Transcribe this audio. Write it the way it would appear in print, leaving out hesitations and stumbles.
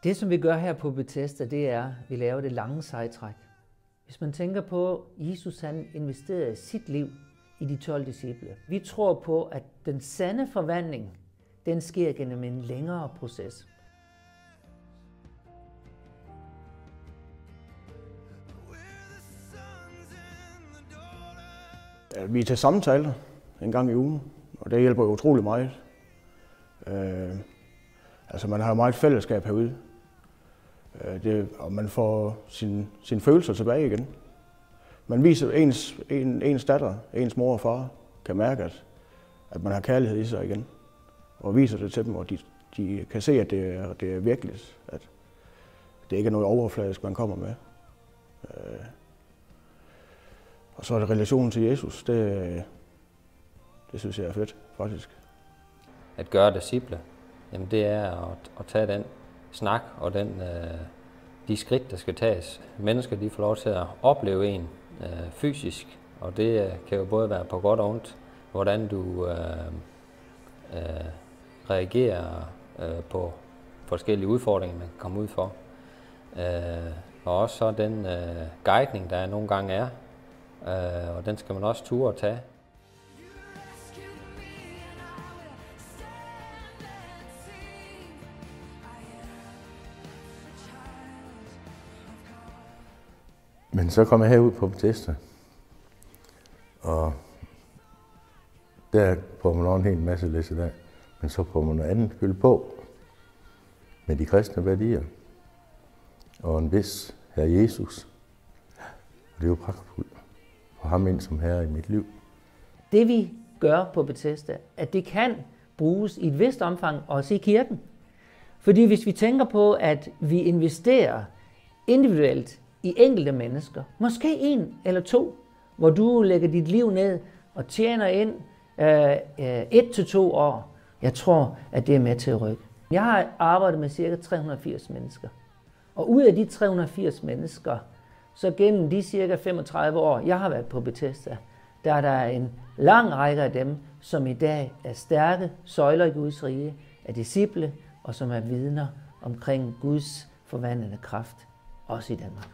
Det, som vi gør her på Bethesda, det er, at vi laver det lange sejtræk. Hvis man tænker på, at Jesus han investerede sit liv i de 12 disciple. Vi tror på, at den sande forvandling, den sker gennem en længere proces. Vi er til samtaler en gang i ugen, og det hjælper jo utrolig meget. Man har jo meget fællesskab herude, og man får sine følelser tilbage igen. Man viser ens datter, ens mor og far kan mærke, at man har kærlighed i sig igen, og viser det til dem, og de kan se, at det er virkeligt, at det ikke er noget overfladisk, man kommer med. Og så er det relationen til Jesus, det synes jeg er fedt, faktisk. At gøre disciple, jamen det er at tage den snak og de skridt, der skal tages. Mennesker de får lov til at opleve en fysisk, og det kan jo både være på godt og ondt, hvordan du reagerer på forskellige udfordringer, man kan komme ud for. Og også så den guidning, der nogle gange er, og den skal man også ture at tage. Men så kom jeg herud på Bethesda, og der får man også en hel masse læse der, men så får man noget andet fylde på med de kristne værdier og en vis Herre Jesus. Og det er jo pragtfuldt for ham ind som herre i mit liv. Det vi gør på Bethesda, at det kan bruges i et vist omfang også i kirken. Fordi hvis vi tænker på, at vi investerer individuelt i enkelte mennesker, måske en eller to, hvor du lægger dit liv ned og tjener ind 1 til 2 år. Jeg tror, at det er med til at rykke. Jeg har arbejdet med ca. 380 mennesker. Og ud af de 380 mennesker, så gennem de ca. 35 år, jeg har været på Bethesda, der er der en lang række af dem, som i dag er stærke søjler i Guds rige, er disciple og som er vidner omkring Guds forvandlende kraft, også i Danmark.